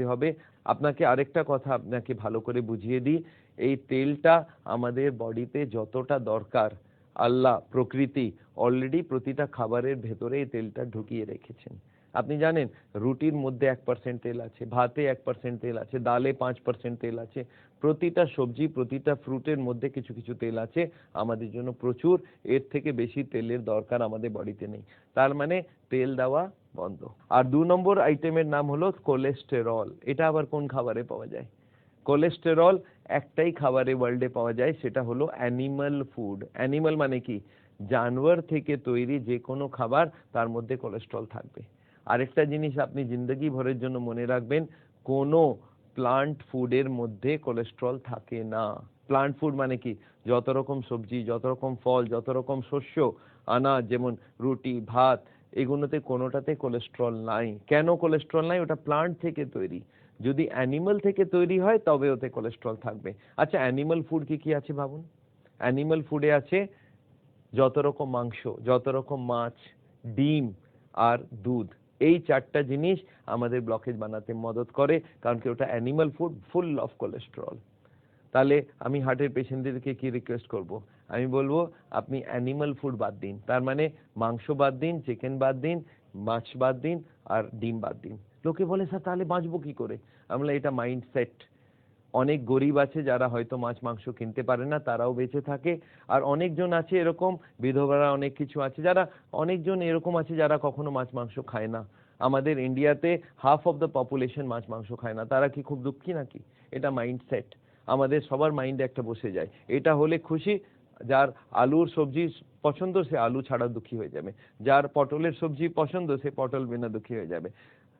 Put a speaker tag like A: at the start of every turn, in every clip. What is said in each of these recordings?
A: বাঁচতে হবে। আপনাকে আরেকটা কথা আপনাকে ভালো করে বুঝিয়ে দিই, এই তেলটা আমাদের বডিতে যতটা দরকার আল্লাহ প্রকৃতি অলরেডি প্রতিটা খাবারের ভেতরে এই তেলটা ঢুকিয়ে রেখেছেন। আপনি জানেন রুটির মধ্যে 1% তেল আছে, ভাতে 1% তেল আছে, ডালে 5% তেল আছে, প্রতিটা সবজি প্রতিটা ফ্রুটের মধ্যে কিছু কিছু তেল আছে, আমাদের জন্য প্রচুর। এর থেকে বেশি তেলের দরকার আমাদের বডিতে নেই। তার মানে তেল দেওয়া বন্ধ। আর 2 নম্বর আইটেমের নাম হলো কোলেস্টেরল। এটা আবার কোন খাবারে পাওয়া যায়? কোলেস্টেরল একটাই খাবারে ওয়ার্ল্ডে পাওয়া যায়, সেটা হলো অ্যানিমাল ফুড। অ্যানিমাল মানে কি? জানোয়ার থেকে তৈরি যে কোনো খাবার, তার মধ্যে কোলেস্টেরল থাকবে। আরেকটা জিনিস আপনি জিন্দগি ভরের জন্য মনে রাখবেন, কোনো প্লান্ট ফুডের মধ্যে কোলেস্টেরল থাকে না। প্লান্ট ফুড মানে কি? যত রকম সবজি, যত রকম ফল, যত রকম শস্য, আনাজ, যেমন রুটি, ভাত, এগুলোতে কোনোটাতে কোলেস্টেরল নাই। কেন কোলেস্টেরল নাই? ওটা প্লান্ট থেকে তৈরি। যদি অ্যানিমাল থেকে তৈরি হয় তবে ওতে কোলেস্টেরল থাকবে। আচ্ছা, অ্যানিমাল ফুড কি কি আছে ভাবুন। অ্যানিমাল ফুডে আছে যত রকম মাংস, যত রকম মাছ, ডিম আর দুধ। এই 4টা জিনিস আমাদের ব্লকেজ বানাতে মদত করে, কারণ কি ওটা animal food, full of cholesterol. তাহলে আমি হার্টের পেশেন্টদেরকে কি রিকোয়েস্ট করব? আমি বলবো আপনি অ্যানিমাল ফুড বাদ দিন। তার মানে মাংস বাদ দিন, চিকেন বাদ দিন, মাছ বাদ দিন আর ডিম বাদ দিন। লোকে বলে স্যার তাহলে বাঁচবো কি করে? আমরা এটা মাইন্ডসেট। অনেক গরিব আছে যারা হয়তো মাছ মাংস কিনতে পারে না, তারাও বেঁচে থাকে। আর অনেকজন আছে এরকম, বিধবারা অনেক কিছু আছে যারা, অনেকজন এরকম আছে যারা কখনো মাছ মাংস খায় না। আমাদের ইন্ডিয়াতে হাফ অফ দ্য পপুলেশন মাছ মাংস খায় না। তারা কি খুব দুঃখী নাকি? এটা মাইন্ডসেট। আমাদের সবার মাইন্ডে একটা বসে যায়, এটা হলে খুশি। যার আলুর সবজি পছন্দ সে আলু ছাড়া দুঃখী হয়ে যাবে, যার পটলের সবজি পছন্দ সে পটল বিনা দুঃখী হয়ে যাবে।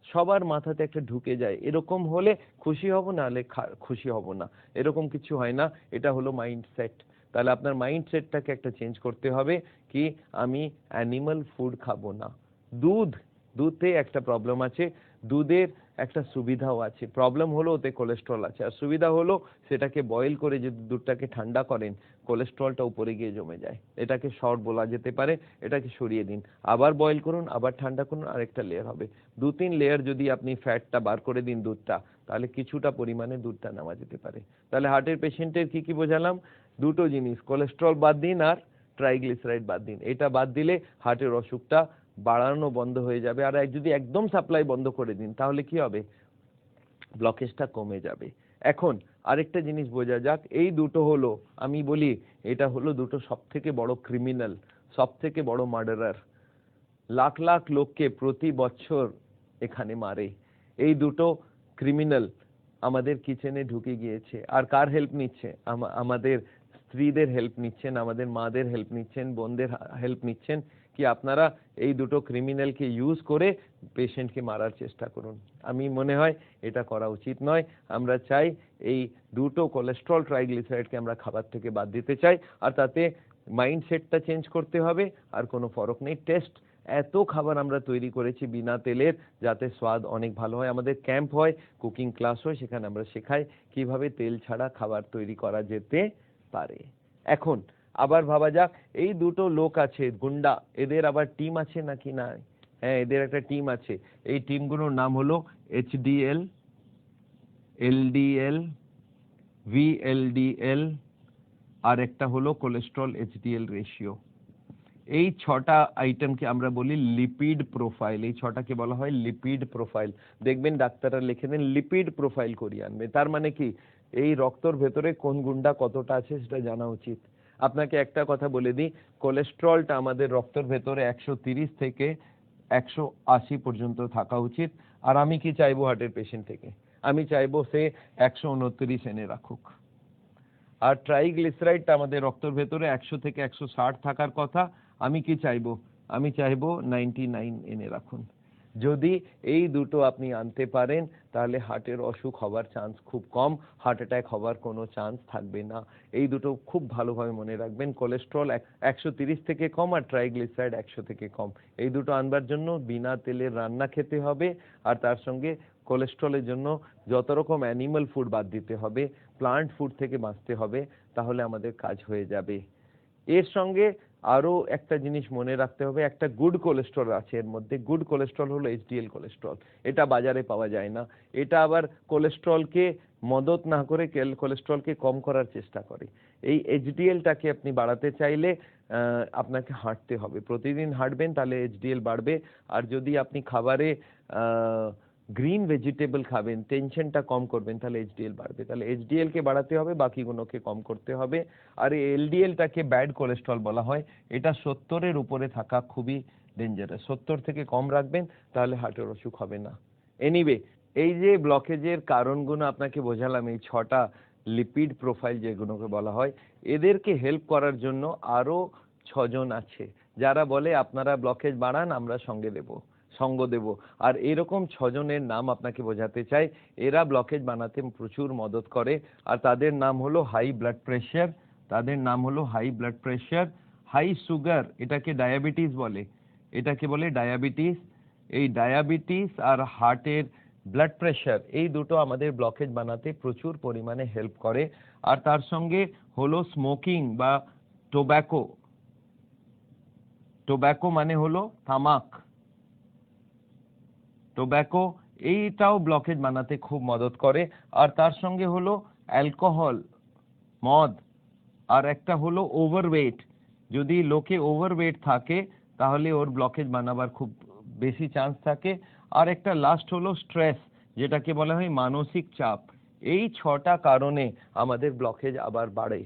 A: সবার মাথাতে একটা ঢুকে যায়, এরকম হলে খুশি হব, না হলে খুশি হব না, এরকম কিছু হয় না। এটা হলো মাইন্ডসেট। তাহলে আপনার মাইন্ডসেটটাকে একটা চেঞ্জ করতে হবে, কি আমি অ্যানিমাল ফুড খাবো না। দুধ, দুধে একটা প্রবলেম আছে। দুধের একটা সুবিধাও আছে, প্রবলেম হলো ওতে কোলেস্ট্রল আছে। আর সুবিধা হলো সেটাকে বয়েল করে যদি দুধটাকে ঠান্ডা করেন, কোলেস্ট্রলটা উপরে গিয়ে জমে যায়। এটাকে শর্ট বলা যেতে পারে। এটাকে সরিয়ে দিন, আবার বয়েল করুন, আবার ঠান্ডা করুন, আরেকটা লেয়ার হবে। 2-3 লেয়ার যদি আপনি ফ্যাটটা বার করে দিন দুধটা, তাহলে কিছুটা পরিমাণে দুধটা নেওয়া যেতে পারে। তাহলে হার্টের পেশেন্টের কি কি বোঝালাম? দুটো জিনিস, কোলেস্ট্রল বাদ দিন আর ট্রাইগ্লিসারাইড বাদ দিন। এটা বাদ দিলে হার্টের অসুখটা বাড়ানো বন্ধ হয়ে যাবে। আর যদি একদম সাপ্লাই বন্ধ করে দিন তাহলে কি হবে? ব্লকেজটা কমে যাবে। এখন আরেকটা জিনিস বোঝা যাক, এই দুটো হলো, আমি বলি এটা হলো দুটো সবথেকে বড় ক্রিমিনাল, সবথেকে বড় মার্ডারার। লাখ লাখ লোককে প্রতি বছর এখানে মারে। এই দুটো ক্রিমিনাল আমাদের কিচেনে ঢুকে গিয়েছে। আর কার হেল্প নিচ্ছে? আমাদের স্ত্রীদের হেল্প নিচ্ছেন, আমাদের মাদের হেল্প নিচ্ছেন, বোনদের হেল্প নিচ্ছেন। কি আপনারা এই দুটো ক্রিমিনালকে ইউজ করে পেশেন্টকে মারার চেষ্টা করুন? আমি মনে হয় এটা করা উচিত নয়। আমরা চাই এই দুটো কোলেস্ট্রল ট্রাইগ্লিসারাইডকে আমরা খাবার থেকে বাদ দিতে চাই। আর তাতে মাইন্ডসেটটা চেঞ্জ করতে হবে, আর কোনো ফরক নেই। টেস্ট এত খাবার আমরা তৈরি করেছি বিনা তেলের, যাতে স্বাদ অনেক ভালো হয়। আমাদের ক্যাম্প হয়, কুকিং ক্লাস হয়, সেখানে আমরা শেখাই কিভাবে তেল ছাড়া খাবার তৈরি করা যেতে পারে। এখন আবার ভাবা যাক, এই দুটো লোক আছে গুন্ডা, এদের আবার টিম আছে নাকি না? হ্যাঁ, এদের একটা টিম আছে। এই টিমগুলোর নাম হলো HDL, LDL, VLDL, আর একটা হলো কোলেস্ট্রল HDL রেশিও। এই 6টা আইটেমকে আমরা বলি লিপিড প্রোফাইল। এই 6টাকে বলা হয় লিপিড প্রোফাইল। দেখবেন ডাক্তাররা লিখে দেন লিপিড প্রোফাইল করিয়ে আনবে। তার মানে কি? এই রক্তর ভেতরে কোন গুন্ডা কতটা আছে সেটা জানা উচিত। আপনাকে একটা কথা বলে দিই, কোলেস্ট্রলটা আমাদের রক্তের ভেতরে 130 থেকে 180 পর্যন্ত থাকা উচিত। আর আমি কি চাইবো হার্টের পেশেন্ট থেকে? আমি চাইবো সে 129 এনে রাখুক। আর ট্রাইগ্লিসারাইডটা আমাদের রক্তের ভেতরে 100 থেকে 160 থাকার কথা। আমি কি চাইবো? আমি চাইবো 99 এনে রাখুন। যদি এই দুটো আপনি আনতে পারেন তাহলে হার্টের অসুখ হবার চান্স খুব কম, হার্ট অ্যাটাক হবার কোনো চান্স থাকবে না। এই দুটো খুব ভালোভাবে মনে রাখবেন, কোলেস্ট্রল 130 থেকে কম আর ট্রাইগ্লিসারাইড 100 থেকে কম। এই দুটো আনবার জন্য বিনা তেলের রান্না খেতে হবে, আর তার সঙ্গে কোলেস্ট্রলের জন্য যত রকম অ্যানিমাল ফুড বাদ দিতে হবে, প্লান্ট ফুড থেকে বাঁচতে হবে, তাহলে আমাদের কাজ হয়ে যাবে। এর সঙ্গে আরো একটা জিনিস মনে রাখতে হবে, একটা গুড কোলেস্ট্রল আছে এর মধ্যে। গুড কোলেস্ট্রল হলো এইচডিএল কোলেস্ট্রল। এটা বাজারে পাওয়া যায় না। এটা আবার কোলেস্ট্রলকে মদত না করে কোলেস্ট্রলকে কম করার চেষ্টা করে। এই এইচডিএলটাকে আপনি বাড়াতে চাইলে আপনাকে হাঁটতে হবে। প্রতিদিন হাঁটবেন তাহলে এইচডিএল বাড়বে। আর যদি আপনি খাবারে গ্রিন ভেজিটেবল খাবেন, টেনশনটা কম করবেন, তাহলে এইচডিএল বাড়বে। তাহলে এইচডিএল কে বাড়াতে হবে, বাকিগুলোকে কম করতে হবে। আর এই এলডিএলটাকে ব্যাড কোলেস্ট্রল বলা হয়। এটা 70-এর উপরে থাকা খুবই ডেঞ্জারাস। 70 থেকে কম রাখবেন, তাহলে হার্টের অসুখ হবে না। এনিওয়ে, এই যে ব্লকেজের কারণগুলো আপনাকে বোঝালাম, এই 6টা লিপিড প্রোফাইল যেগুলোকে বলা হয়, এদেরকে হেল্প করার জন্য আরো 6 জন আছে যারা বলে আপনারা ব্লকেজ বাড়ান, আমরা সঙ্গ দেব। আর এরকম 6 জনের নাম আপনাকে বোঝাতে চাই। এরা ব্লকেজ বানাতে প্রচুর মদত করে। আর তাদের নাম হলো high blood pressure, high sugar, এটাকে ডায়াবেটিস বলে, এই ডায়াবেটিস আর হার্টের ব্লাড প্রেশার, এই দুটো আমাদের ব্লকেজ বানাতে প্রচুর পরিমাণে হেল্প করে। আর তার সঙ্গে হলো স্মোকিং বা টোব্যাকো মানে হলো টোব্যাকো, এইটাও ব্লকেজ বানাতে খুব মদত করে। আর তার সঙ্গে হলো অ্যালকোহল, মদ, আর একটা হলো ওভারওয়েট। যদি লোকে ওভারওয়েট থাকে তাহলে ওর ব্লকেজ বানাবার খুব বেশি চান্স থাকে। আর একটা লাস্ট হলো স্ট্রেস, যেটাকে বলা হয় মানসিক চাপ। এই 6টা কারণে আমাদের ব্লকেজ আবার বাড়ে।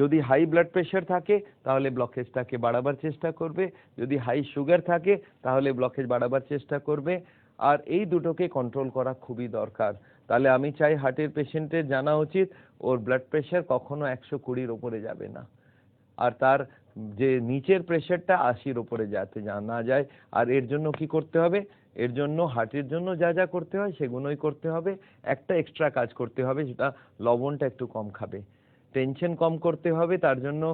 A: যদি হাই ব্লাড প্রেশার থাকে তাহলে ব্লকেজটাকে বাড়াবার চেষ্টা করবে, যদি হাই সুগার থাকে তাহলে ব্লকেজ বাড়াবার চেষ্টা করবে। আর এই দুটোকে কন্ট্রোল করা খুবই দরকার। তাহলে আমি চাই হার্টের পেশেন্টের জানা উচিত ওর ব্লাড প্রেশার কখনো 120-র উপরে যাবে না, আর তার যে নিচের প্রেশারটা 80-র উপরে যাতে না যায়। আর এর জন্য কি করতে হবে? এর জন্য হার্টের জন্য যা যা করতে হয় সেগুলোই করতে হবে। একটা এক্সট্রা কাজ করতে হবে, সেটা লবণটা একটু কম খাবে। টেনশন কম করতে হবে, তার জন্য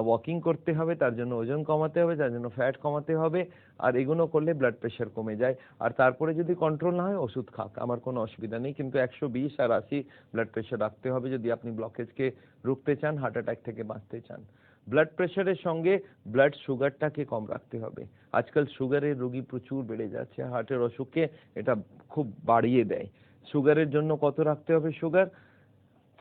A: ওয়াকিং করতে হবে, তার জন্য ওজন কমাতে হবে, তার জন্য ফ্যাট কমাতে হবে। আর এগুলো করলে ব্লাড প্রেশার কমে যায়। আর তারপরে যদি কন্ট্রোল না হয় ওষুধ খাক, আমার কোনো অসুবিধা নেই, কিন্তু 120 আর 80 ব্লাড প্রেশার রাখতে হবে যদি আপনি ব্লকেজকে রুখতে চান, হার্ট অ্যাটাক থেকে বাঁচতে চান। ব্লাড প্রেশারের সঙ্গে ব্লাড সুগারটাকে কম রাখতে হবে। আজকাল সুগারের রোগী প্রচুর বেড়ে যাচ্ছে, হার্টের অসুখকে এটা খুব বাড়িয়ে দেয়। সুগারের জন্য কত রাখতে হবে? সুগার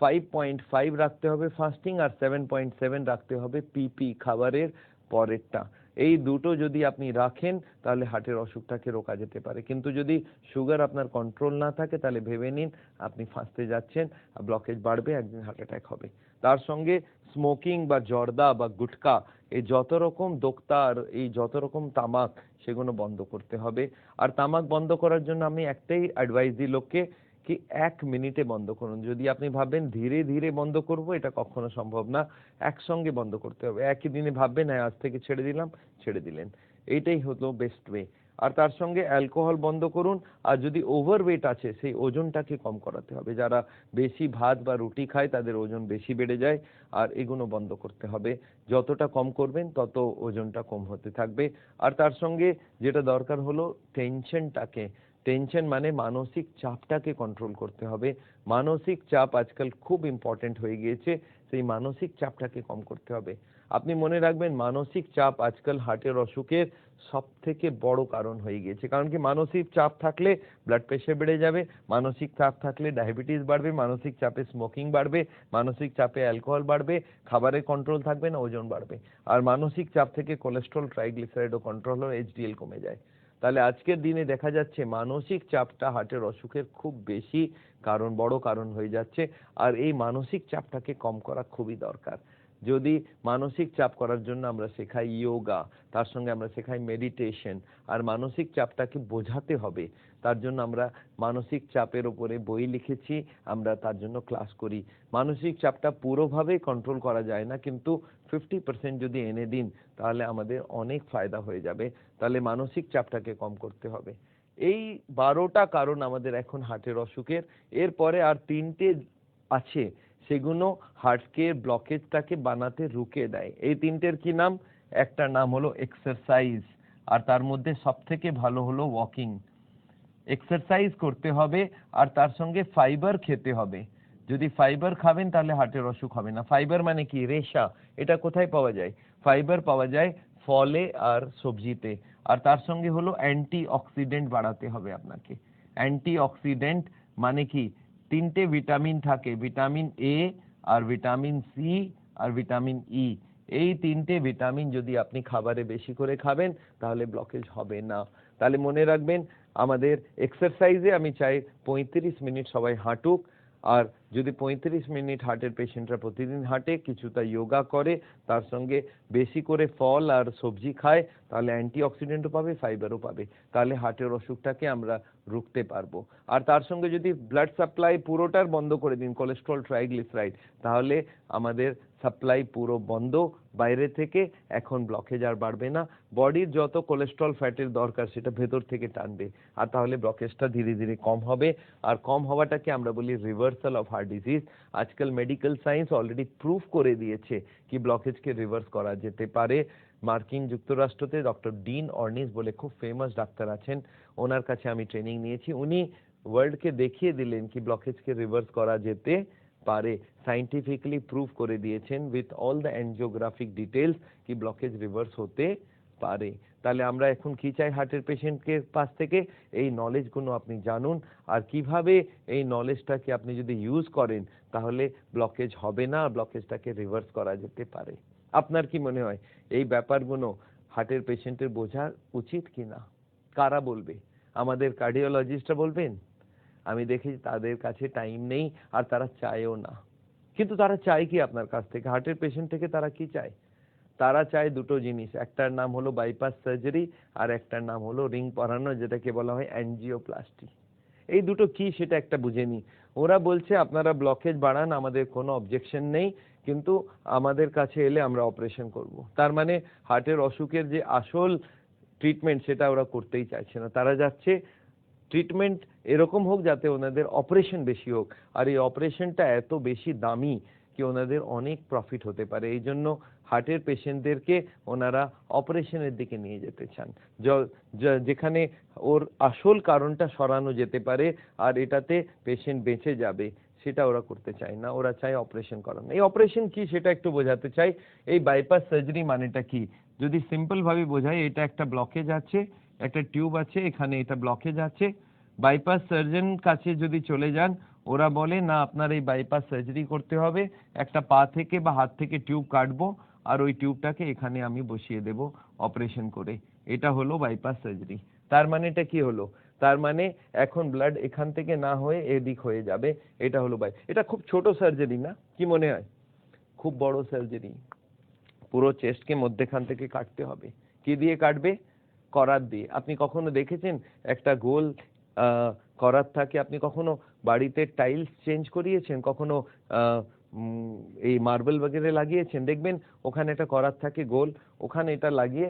A: 5.5 রাখতে হবে ফাস্টিং, আর 7.7 রাখতে হবে পিপি, খাবারের পরেরটা। এই দুটো যদি আপনি রাখেন তাহলে হার্টের অসুখটাকে রোকা যেতে পারে। কিন্তু যদি সুগার আপনার কন্ট্রোল না থাকে তাহলে ভেবে নিন আপনি ফাঁসতে যাচ্ছেন, ব্লকেজ বাড়বে, একদিন হার্ট অ্যাটাক হবে। তার সঙ্গে স্মোকিং বা জর্দা বা গুটকা, এই যত রকম দোক্তার, এই যত রকম তামাক, সেগুলো বন্ধ করতে হবে। আর তামাক বন্ধ করার জন্য আমি একটাই অ্যাডভাইস দিই লোককে, কি 1 মিনিটে বন্ধ করুন। যদি আপনি ভাবেন ধীরে ধীরে বন্ধ করব, এটা কখনো সম্ভব না। একসঙ্গে বন্ধ করতে হবে। একই দিনে ভাববেন হ্যাঁ আজ থেকে ছেড়ে দিলেন, এইটাই হলো বেস্ট ওয়ে। আর তার সঙ্গে অ্যালকোহল বন্ধ করুন। আর যদি ওভারওয়েট আছে সেই ওজনটাকে কম করাতে হবে। যারা বেশি ভাত বা রুটি খায় তাদের ওজন বেশি বেড়ে যায়, আর এগুলো বন্ধ করতে হবে। যতটা কম করবেন তত ওজনটা কম হতে থাকবে। আর তার সঙ্গে যেটা দরকার হলো টেনশন মানে মানসিক চাপটাকে কন্ট্রোল করতে হবে। মানসিক চাপ আজকাল খুব ইম্পর্টেন্ট হয়ে গিয়েছে, সেই মানসিক চাপটাকে কম করতে হবে। আপনি মনে রাখবেন মানসিক চাপ আজকাল হার্টের অসুখের সব থেকে বড় কারণ হয়ে গিয়েছে। কারণ কি, মানসিক চাপ থাকলে ব্লাড প্রেশার বেড়ে যাবে, মানসিক চাপ থাকলে ডায়াবেটিস বাড়বে, মানসিক চাপে স্মোকিং বাড়বে, মানসিক চাপে অ্যালকোহল বাড়বে, খাবারের কন্ট্রোল থাকবে না, ওজন বাড়বে। আর মানসিক চাপ থেকে কোলেস্ট্রল, ট্রাইগ্লিসারাইডও কন্ট্রোল হলে এইচডিএল কমে যায়। তাহলে আজকের দিনে দেখা যাচ্ছে মানসিক চাপটা হার্টের অসুখের খুব বেশি বড় কারণ হয়ে যাচ্ছে। আর এই মানসিক চাপটাকে কম করা খুবই দরকার। যদি মানসিক চাপ করার জন্য আমরা শেখাই যোগা, তার সঙ্গে আমরা শেখাই মেডিটেশন, আর মানসিক চাপটাকে বোঝাতে হবে, তার জন্য আমরা মানসিক চাপের উপরে বই লিখেছি, আমরা তার জন্য ক্লাস করি। মানসিক চাপটা পুরোভাবে কন্ট্রোল করা যায় না, কিন্তু 50% যদি এনে দিন তাহলে আমাদের অনেক ফায়দা হয়ে যাবে। তাহলে মানসিক চাপটাকে কম করতে হবে। এই 12টা কারণ আমাদের এখন হার্টের অসুখের। এরপরে আর 3টে আছে, সেগুলো হার্টকে ব্লকেজটাকে বানাতে রুকে দেয়। এই 3টের কি নাম? একটা নাম হলো এক্সারসাইজ, আর তার মধ্যে সবথেকে ভালো হলো ওয়াকিং। এক্সারসাইজ করতে হবে, আর তার সঙ্গে ফাইবার খেতে হবে। যদি ফাইবার খাবেন তাহলে হার্টের অসুখ হবে না। ফাইবার মানে কি? রেশা। এটা কোথায় পাওয়া যায়? ফাইবার পাওয়া যায় ফলে আর সবজিতে। আর তার সঙ্গে হলো অ্যান্টি অক্সিডেন্ট বাড়াতে হবে আপনাকে। অ্যান্টি অক্সিডেন্ট মানে কি? 3টে ভিটামিন থাকে, ভিটামিন এ আর ভিটামিন সি আর ভিটামিন ই। এই 3টে ভিটামিন যদি আপনি খাবারে বেশি করে খাবেন তাহলে ব্লকেজ হবে না। তাহলে মনে রাখবেন, আমাদের এক্সারসাইজে আমি চাই 35 মিনিট সবাই হাঁটুক। আর যদি 35 মিনিট হার্টের পেশেন্টরা প্রতিদিন হাঁটে, কিছুটা যোগা করে, তার সঙ্গে বেশি করে ফল আর সবজি খায়, তাহলে অ্যান্টিঅক্সিডেন্টও পাবে, ফাইবারও পাবে। তাহলে হার্টের অসুখটাকে আমরা রুখতে পারবো। আর তার সঙ্গে যদি ব্লাড সাপ্লাই পুরোটার বন্ধ করে দিন, কোলেস্ট্রল, ট্রাইগ্লিসারাইড, তাহলে আমাদের সাপ্লাই পুরো বন্ধ বাইরে থেকে। এখন ব্লকেজ আর বাড়বে না। বডির যত কোলেস্ট্রল ফ্যাটের দরকার সেটা ভেতর থেকে টানবে, আর তাহলে ব্লকেজটা ধীরে ধীরে কম হবে। আর কম হওয়াটাকে আমরা বলি রিভার্সাল অফ হার্ট ডিজিজ। আজকাল মেডিকেল সায়েন্স অলরেডি প্রুফ করে দিয়েছে কি ব্লকেজকে রিভার্স করা যেতে পারে। মার্কিন যুক্তরাষ্ট্রতে ডক্টর ডিন অর্নিস বলে খুব ফেমাস ডাক্তার আছেন, ওনার কাছে আমি ট্রেনিং নিয়েছি। উনি ওয়ার্ল্ডকে দেখিয়ে দিলেন কি ব্লকেজকে রিভার্স করা যেতে পারে। সাইন্টিফিক্যালি প্রুফ করে দিয়েছেন উইথ অল দ্য এনজিওগ্রাফিক ডিটেলস কি ব্লকেজ রিভার্স হতে পারে। তাহলে আমরা এখন কি চাই হার্টের পেশেন্টকে পাশ থেকে? এই নলেজগুলো আপনি জানুন, আর কিভাবে এই নলেজটাকে আপনি যদি ইউজ করেন তাহলে ব্লকেজ হবে না, ব্লকেজটাকে রিভার্স করা যেতে পারে। আপনার কি মনে হয় এই ব্যাপারগুলো হার্টের পেশেন্টের বোঝা উচিত কি না? কারা বলবে? আমাদের কার্ডিওলজিস্টরা বলবেন? আমি দেখি তাদের কাছে টাইম নেই, আর তারা চায়ও না। কিন্তু তারা চায় কি আপনার কাছ থেকে? হার্টের পেশেন্ট থেকে তারা কি চায়? তারা চায় দুটো জিনিস, একটার নাম হলো বাইপাস সার্জারি আর একটার নাম হলো রিং পরানো, যেটাকে বলা হয় অ্যাঞ্জিওপ্লাস্টি। এই দুটো কি সেটা একটা বুঝে নি। ওরা বলছে আপনারা ব্লকেজ বাড়ান, আমাদের কোনো অবজেকশন নেই, কিন্তু আমাদের কাছে এলে আমরা অপারেশন করব। তার মানে হার্টের অসুখের যে আসল ট্রিটমেন্ট সেটা ওরা করতেই চাইছে না। তারা যাচ্ছে ট্রিটমেন্ট এরকম হোক যাতে ওনাদের অপারেশন বেশি হোক, আর এই অপারেশনটা এত বেশি দামি কি ওনাদের অনেক প্রফিট হতে পারে। এই জন্য হার্টের পেশেন্টদেরকে ওনারা অপারেশনের দিকে নিয়ে যেতে চান, যেখানে ওর আসল কারণটা সরানো যেতে পারে আর এটাতে পেশেন্ট বেঁচে যাবে, সেটা ওরা করতে চায় না। ওরা চায় অপারেশন করানো। এই অপারেশন কি সেটা একটু বোঝাতে চাই। এই বাইপাস সার্জারি মানেটা কি যদি সিম্পল ভাবে বোঝাই, এটা একটা ব্লকেজ আছে, একটা টিউব আছে, এখানে এটা ব্লকেজ আছে। বাইপাস সার্জন কাছে যদি চলে যান, ওরা বলে না আপনার এই বাইপাস সার্জারি করতে হবে, একটা পা থেকে বা হাত থেকে টিউব কাটবো আর ওই টিউবটাকে এখানে আমি বসিয়ে দেব অপারেশন করে। এটা হলো বাইপাস সার্জারি। তার মানে এটা কি হলো? তার মানে এখন ব্লাড এখান থেকে না হয়ে এদিক হয়ে যাবে। এটা হলো এটা খুব ছোট সার্জারি না, কি মনে হয়? খুব বড় সার্জারি। পুরো চেস্টকে মধ্যখান থেকে কাটতে হবে। কি দিয়ে কাটবে? করাত দিয়ে। আপনি কখনো দেখেছেন একটা গোল করাত থাকে? আপনি কখনো বাড়িতে টাইলস চেঞ্জ করিয়েছেন? কখনো এই মার্বেল বগেরে লাগিয়েছেন? দেখবেন ওখানে একটা করাত থাকে গোল, ওখানে এটা লাগিয়ে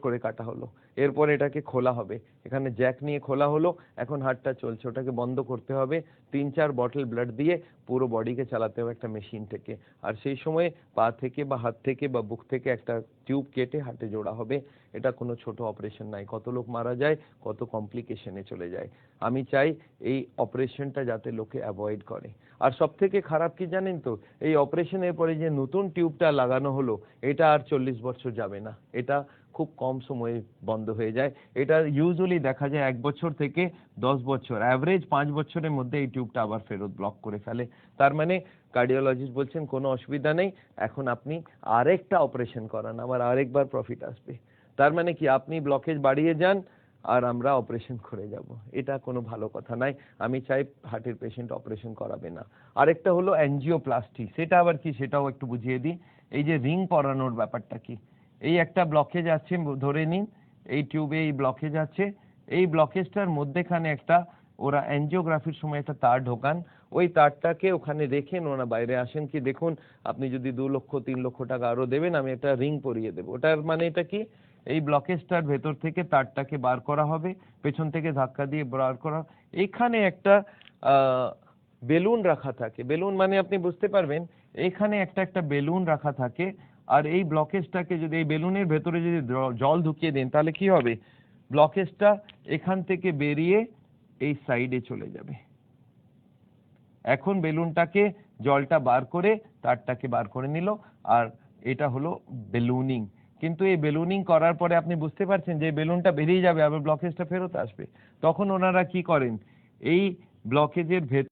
A: করে কাটা হলো। এরপর এটাকে খোলা হবে, এখানে জ্যাক নিয়ে খোলা হলো, এখন হার্টটা চলছে, ওটাকে বন্ধ করতে হবে। 3-4 বটল ব্লাড দিয়ে পুরো বডিকে চালাতে হবে একটা মেশিন থেকে। আর সেই সময় পা থেকে বা হাত থেকে বা বুক থেকে একটা টিউব কেটে হার্টে জোড়া হবে। এটা কোনো ছোট অপারেশন নাই। কত লোক মারা যায়, কত কমপ্লিকেশনে চলে যায়। আমি চাই এই অপারেশনটা যাতে লোকে অ্যাভয়েড করে। আর সব থেকে খারাপ কি জানেন তো? এই অপারেশনের পরে যে নতুন টিউবটা লাগানো হলো, এটা আর 40 বছর যাবে না, এটা খুব কম সময়ে বন্ধ হয়ে যায়। এটা ইউজুয়ালি দেখা যায় 1 বছর থেকে 10 বছর, অ্যাভারেজ 5 বছরের মধ্যে এই টিউবটা আবার ফেরত ব্লক করে ফেলে। তার মানে কার্ডিওলজিস্ট বলছেন কোনো অসুবিধা নেই, এখন আপনি আরেকটা অপারেশন করান, আবার আরেকবার প্রফিট আসবে। তার মানে কি আপনি ব্লকেজ বাড়িয়ে যান আর আমরা অপারেশন করে যাব, এটা কোনো ভালো কথা নাই। আমি চাই হার্টের পেশেন্ট অপারেশন করাবে না। আরেকটা হলো অ্যাঞ্জিওপ্লাস্টি। সেটা আবার কি সেটাও একটু বুঝিয়ে দিই। এই যে রিং পরানোর ব্যাপারটা কি, এই একটা ব্লকেজ আছে ধরে নিন, এই টিউবে এই ব্লকেজ আছে, এই ব্লকেজটার মধ্যেখানে একটা ওরা অ্যাঞ্জিওগ্রাফির সময় একটা তার ঢোকান, ওই তারটাকে ওখানে রেখে ওরা বাইরে আসেন কি দেখুন আপনি যদি 2 লক্ষ 3 লক্ষ টাকা আরো দেবেন আমি একটা রিং পরিয়ে দেবো। ওটার মানে এটা কি? এই ব্লকেজটার ভেতর থেকে তারটাকে বার করা হবে, পেছন থেকে ধাক্কা দিয়ে বার করা। এখানে একটা বেলুন রাখা থাকে, বেলুন মানে আপনি বুঝতে পারবেন, এখানে একটা একটা বেলুন রাখা থাকে। আর এই ব্লকেজটাকে যদি এই বেলুনের ভেতরে যদি জল ঢুকিয়ে দেন তাহলে কি হবে? ব্লকেজটা এখান থেকে বেরিয়ে এই সাইডে চলে যাবে। এখন বেলুনটাকে জলটা বার করে তারটাকে বার করে নিল, আর এটা হলো বেলুনিং। কিন্তু এই বেলুনিং করার পরে আপনি বুঝতে পারছেন যে বেলুনটা বেরিয়ে যাবে, আবার ব্লকেজটা ফেরত আসবে। তখন ওনারা কি করেন, এই ব্লকেজের ভেতর